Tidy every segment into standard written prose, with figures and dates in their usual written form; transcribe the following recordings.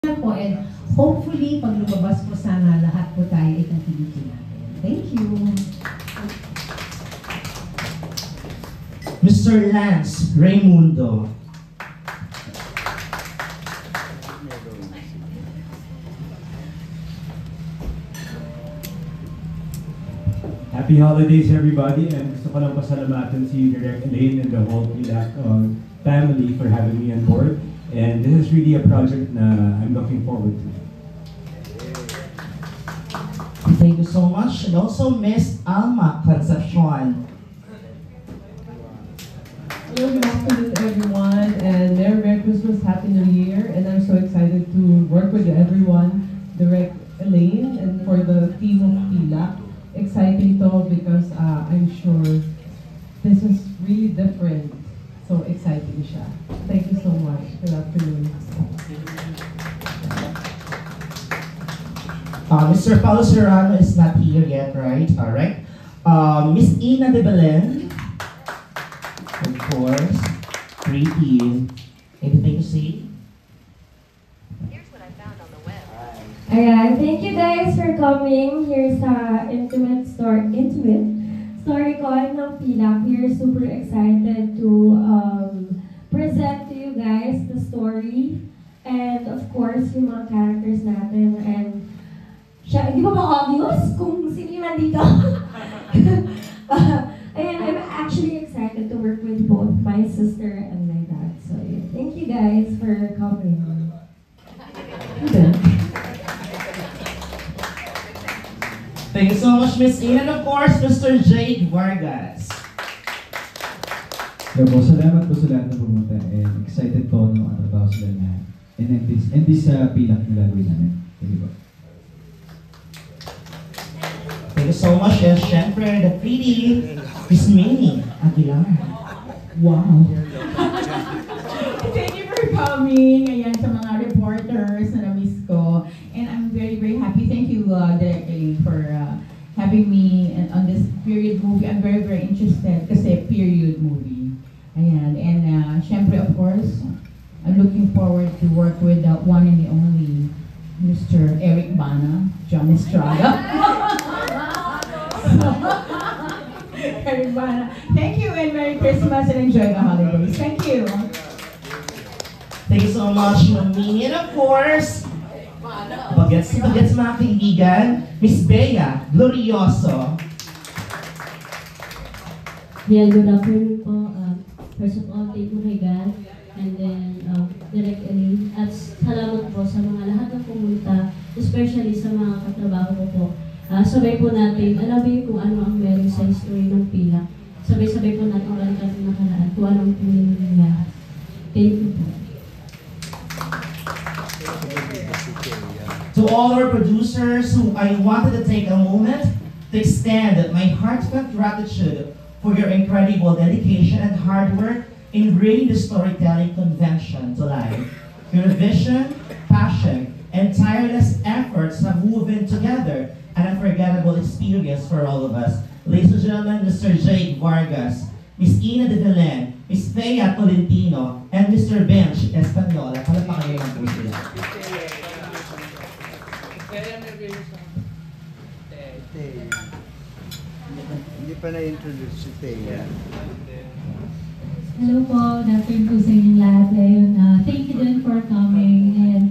po, and hopefully, pag lumabas po sana, lahat po tayo ay natin. Thank you. Mr. Lance Raimundo. Happy holidays, everybody, and gusto ko lang pasalamatan si Direct Elaine and the whole PILAC family for having me on board. And this is really a project na I'm looking forward to. Thank you so much. And also Miss Alma Concepcion. Hello, good afternoon everyone, and Merry Christmas, Happy New Year, and I'm so excited to work with everyone, Direct Elaine, and for the team of PILAC. Exciting to because I'm sure this is really different, so exciting siya. Thank you so much. Good afternoon. Mr. Paulo Serrano is not here yet, right? Alright. Miss Ina de Belen. Of course, pretty. Anything to say? Here's what I found on the web. Ayan, thank you guys for coming here sa intimate story call ng PILAC. We are super excited to present to you guys the story and of course yung mga characters natin. And di ba ba obvious kung sino yung nandito? Ayan, I'm actually excited to work with both my sister and my dad. So yeah, thank you guys for coming. Thank you so much, Miss Ina, and of course, Mr. Jade Vargas. So po, salamat po sa lahat na pumunta and excited po na makatrabaho sila lahat. And this PILAC na gagawin namin. Thank you po. Thank you so much, and syempre, the pretty Miss Minnie Aguilar. Wow. Thank you for coming. Ayan, sa mga reporters na na-miss ko. And I'm very, very happy. Thank you, Direct Elaine, for having me on this period movie. I'm very, very interested kasi period movie. Ayan, and syempre, of course, I'm looking forward to work with the one and the only Mr. Eric Bana, John Estrada. Eric Bana. Thank you and Merry Christmas and enjoy the holidays. Thank you. Thank you so much, Minnie, and of course, bagets mga kaibigan, Miss Bea Glorioso. Yeah, good afternoon po. First of all, thank you kay God. And then, Direct Elaine. At salamat po sa mga lahat ng pumunta, especially sa mga katrabaho ko po. Sabay po natin, alamin kung ano ang meron sa history ng PILAC. Sabay-sabay po natin balikan ng nakaraan kung anong pinili niya. Thank you po. To all our producers who I wanted to take a moment to extend my heartfelt gratitude for your incredible dedication and hard work in bringing the storytelling convention to life. Your vision, passion, and tireless efforts have woven together an unforgettable experience for all of us. Ladies and gentlemen, Mr. Jade Vargas, Miss Ina de Belen, Miss Thea Tolentino, and Mr. Bench Espanola. Palapakan niyo ng po sila. Hindi pa na-introduce si Thea. Hello po, good afternoon po sa inyong lahat. Thank you din for coming. And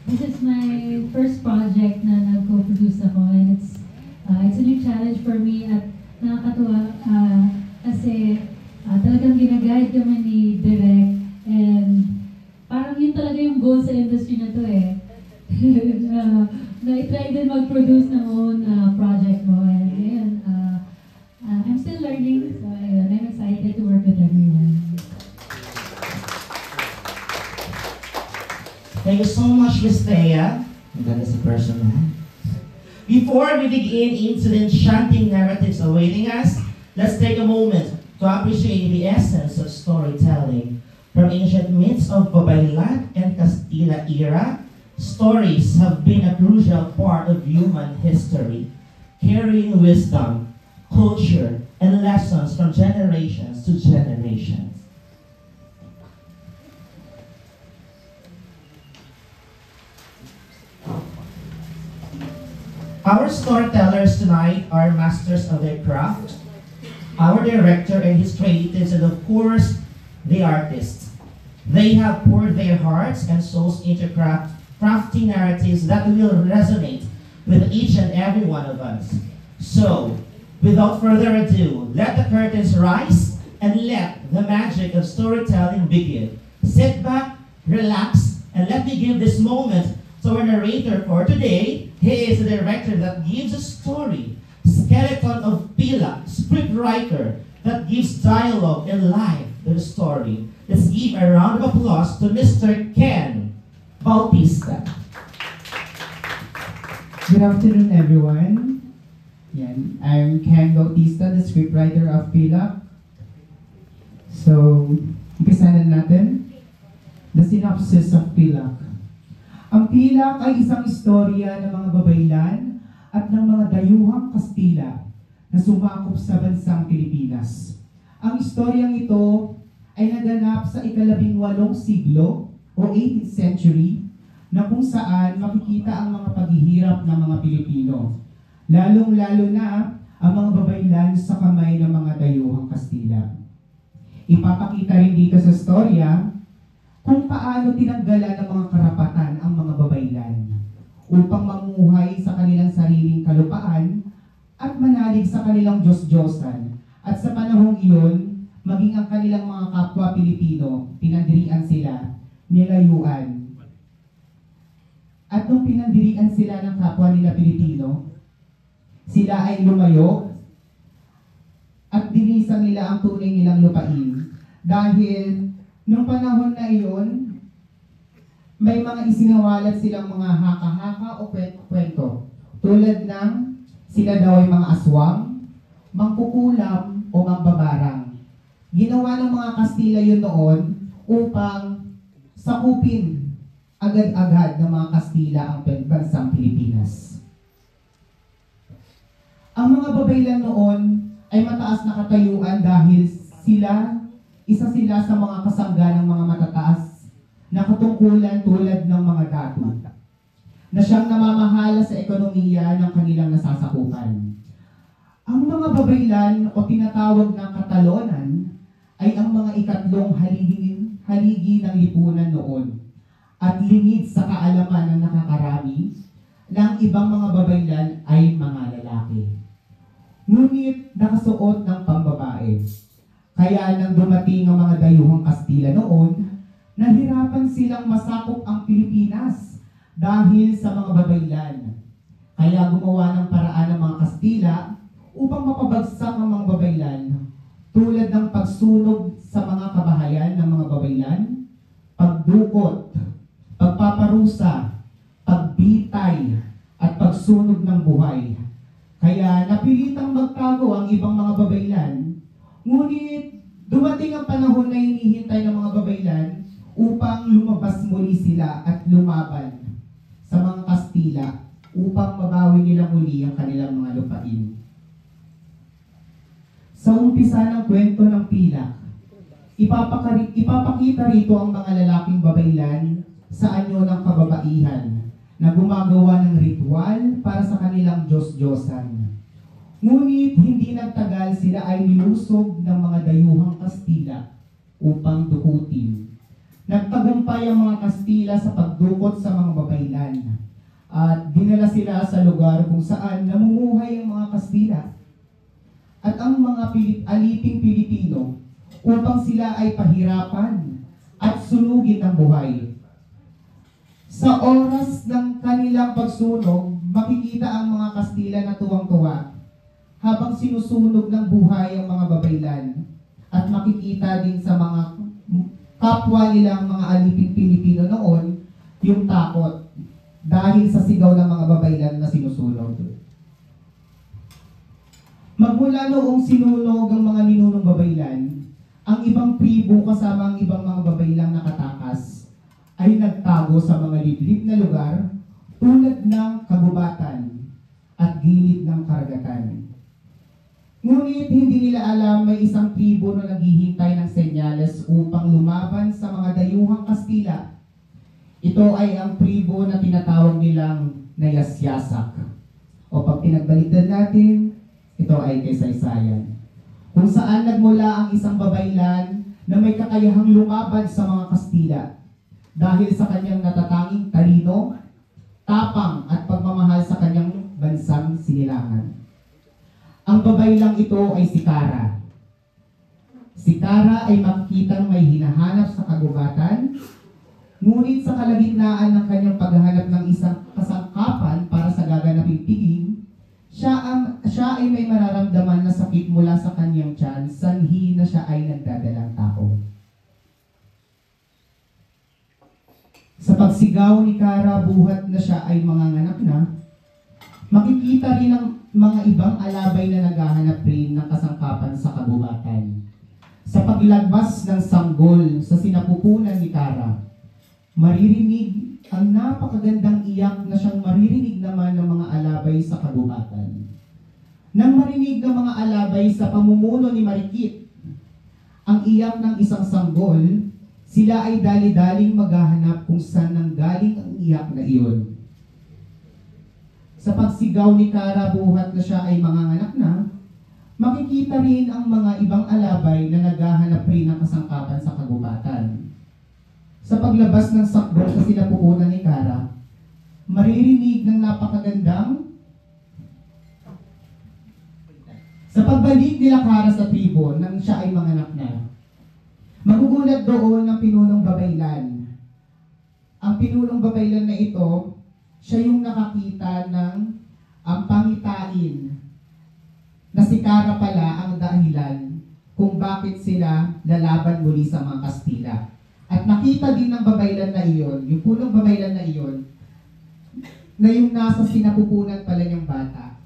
this is my first project na nag-co-produce ako. And it's a new challenge for me at nakakatuwa kasi talagang ginaguide kami ni Direk. And parang yun talaga yung goal sa industry na to eh. Na-try din mag-produce ng own project mo. And ayun, I'm still learning, so ayun, I'm excited to work with everyone. Thank you so much, Miss Thea. That is a personal. Before we begin into the enchanting narratives awaiting us, let's take a moment to appreciate the essence of storytelling. From ancient myths of Babaylat and Castilla era, stories have been a crucial part of human history, carrying wisdom, culture, and lessons from generations to generations. Our storytellers tonight are masters of their craft, our director and his creatives, and of course, the artists. They have poured their hearts and souls into crafty narratives that will resonate with each and every one of us. So, without further ado, let the curtains rise and let the magic of storytelling begin. Sit back, relax, and let me give this moment to our narrator for today. He is the director that gives a story, skeleton of Pilak, scriptwriter that gives dialogue and life to the story. Let's give a round of applause to Mr. Ken Bautista. Good afternoon, everyone. Yan. I'm Ken Bautista, the scriptwriter of Pilak. So, umpisa na natin. The synopsis of Pilak. Ang Pilak ay isang istorya ng mga babaylan at ng mga dayuhang Kastila na sumakop sa bansang Pilipinas. Ang istoryang ito ay naganap sa ika-18 siglo o 18th century na kung saan makikita ang mga paghihirap ng mga Pilipino, lalong-lalo na ang mga babaylan sa kamay ng mga dayuhang Kastila. Ipapakita rin dito sa istorya kung paano tinanggalan ng mga karapatan ang mga babaylan upang mamuhay sa kanilang sariling kalupaan at manalig sa kanilang Diyos-Diyosan. At sa panahong iyon, maging ang kanilang mga kapwa Pilipino, pinandirian sila, nilayuan. At nung pinandirian sila ng kapwa nila Pilipino, sila ay lumayo at dinisan nila ang tunay nilang lupain. Dahil nung panahon na iyon, may mga isinawalat silang mga haka-haka o kwento. Tulad ng sila daw ay mga aswang, mangkukulam o mangbabarang. Ginawa ng mga Kastila yun noon upang sakupin agad-agad ng mga Kastila ang bansang Pilipinas. Ang mga babaylan noon ay mataas na katayuan dahil isa sila sa mga kasangga ng mga matataas na katungkulan tulad ng mga datu, na siyang namamahala sa ekonomiya ng kanilang nasasakupan. Ang mga babaylan o tinatawag na Katalonan ay ang mga ikatlong haligi ng lipunan noon at lingid sa kaalaman ng nakakarami ng ibang mga babaylan ay mga lalaki. Ngunit nakasuot ng pambabae. Kaya nang dumating ang mga dayuhang Kastila noon, nahirapan silang masakop ang Pilipinas dahil sa mga babaylan. Kaya gumawa ng paraan ng mga Kastila upang mapabagsak ang mga babaylan, tulad ng pagsunog sa mga kabahayan ng mga babaylan, pagdukot, pagpaparusa, pagbitay, at pagsunog ng buhay. Kaya napilitang magtago ang ibang mga babaylan. Ngunit dumating ang panahon na hinihintay ng mga babaylan upang lumabas muli sila at lumaban sa mga Kastila upang mabawi nila muli ang kanilang mga lupain. Sa umpisa ng kwento ng Pilak, ipapakita rito ang mga lalaking babaylan sa anyo ng kababaihan na gumagawa ng ritual para sa kanilang Diyos-Diyosan. Ngunit hindi nagtagal sila ay nilusog ng mga dayuhang Kastila upang dukutin. Nagtagumpay ang mga Kastila sa pagdukot sa mga babaylan at dinala sila sa lugar kung saan namumuhay ang mga Kastila at ang mga aliping Pilipino upang sila ay pahirapan at sunugin ang buhay. Sa oras ng kanilang pagsunog, makikita ang mga Kastila na tuwang-tuwa habang sinusunog ng buhay ang mga babaylan at makikita din sa mga kapwa nilang mga aliping Pilipino noon yung takot dahil sa sigaw ng mga babaylan na sinusunog. Magmula noong sinunog ang mga ninunong babaylan, ang ibang tribo kasama ang ibang mga babaylang nakatakas ay nagtago sa mga liblib na lugar tulad ng kagubatan at gilid ng karagatan. Ngunit hindi nila alam may isang tribo na naghihintay ng senyales upang lumaban sa mga dayuhang Kastila. Ito ay ang tribo na tinatawag nilang Nayasyasak O pag pinagbaliktad natin, ito ay kasaysayan. Kung saan nagmula ang isang babaylan na may kakayahang lumaban sa mga Kastila dahil sa kanyang natatanging talino, tapang at pagmamahal sa kanyang bansang sinilangan. Ang babaylang ito ay si Cara. Si Cara ay makikitang may hinahanap sa kagubatan, ngunit sa kalagitnaan ng kanyang paghahanap ng isang kasangkapan para sa gaganaping piging, siya ay may mararamdaman na sakit mula sa kanyang tiyan, sanhi na siya ay nagdadalang tao. Sa pagsigaw ni Cara buhat na siya ay manganganak na, makikita rin ang mga ibang alabay na naghahanap rin ng kasangkapan sa kagubatan. Sa paglagpas ng sanggol sa sinapupunan ni Cara, maririnig ang napakagandang iyak na siyang maririnig naman ng mga alabay sa kagubatan. Nang marinig ng mga alabay sa pamumuno ni Marikit ang iyak ng isang sanggol, sila ay dali-daling maghahanap kung saan nanggaling ang iyak na iyon. Sa pagsigaw ni Cara buhat na siya ay manganganak na, makikita rin ang mga ibang alabay na naghahanap rin ng kasangkapan sa kagubatan. Sa paglabas ng sakdol sa sinapupunan ni Cara, maririnig ng napakagandang sa pagbalik nila Cara sa tribo nang siya ay manganak na. Magugulat doon ang pinunong babaylan. Ang pinunong babaylan na ito, siya yung nakakita ng pangitain na si Cara pala ang dahilan kung bakit sila lalaban muli sa mga Kastila. At nakita din ng babaylan na iyon, yung punong babaylan na iyon, na yung nasa sinapupunan pala niyang bata,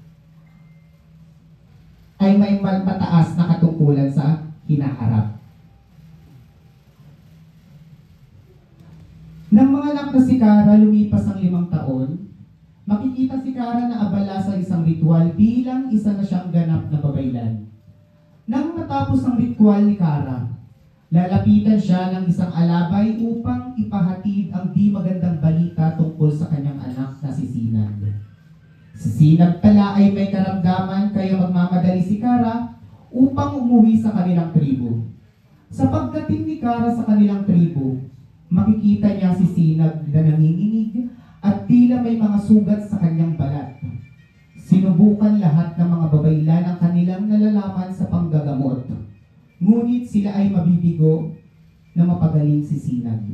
ay may mataas na katungkulan sa hinaharap. Nang mga anak na si Cara lumipas ang 5 taon, makikita si Cara na abala sa isang ritual bilang isa na siyang ganap na babaylan. Nang matapos ang ritual ni Cara, lalapitan siya ng isang alabay upang ipahatid ang di magandang balita tungkol sa kanyang anak na si Sinag. Si Sinag pala ay may karamdaman kaya magmamadali si Cara upang umuwi sa kanilang tribo. Sa pagdating ni Cara sa kanilang tribo, makikita niya si Sinag na nanginginig at tila may mga sugat sa kanyang balat. Sinubukan lahat ng mga babaylan ang kanilang nalalaman sa panggagamot. Ngunit sila ay mabibigo na mapagaling si Sinag.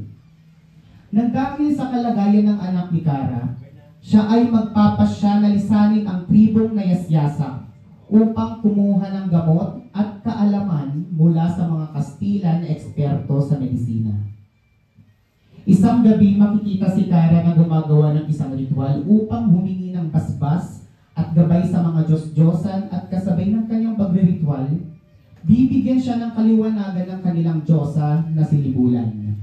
Nang dahil sa kalagayan ng anak ni Cara, siya ay magpapasya na lisanin ang tribong Nayasyasak upang kumuha ng gamot at kaalaman mula sa mga Kastila na eksperto sa medisina. Isang gabi makikita si Cara na gumagawa ng isang ritual upang humingi ng basbas at gabay sa mga Diyos-Diyosan at kasabay ng kanyang pagre-ritual, bibigyan siya ng kaliwanagan ng kanilang Diyosa na si Libulan,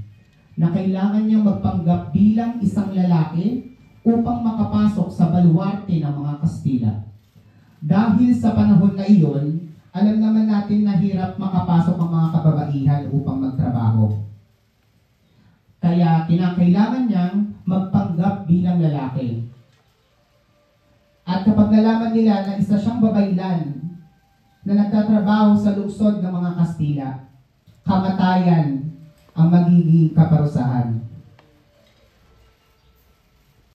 na kailangan niyang magpanggap bilang isang lalaki upang makapasok sa baluarte ng mga Kastila. Dahil sa panahon na iyon, alam naman natin na hirap makapasok ang mga kababaihan upang magtrabaho. Kaya kinakailangan niyang magpanggap bilang lalaki. At kapag nalaman nila na isa siyang babaylan na nagtatrabaho sa lungsod ng mga Kastila, kamatayan ang magiging kaparusahan.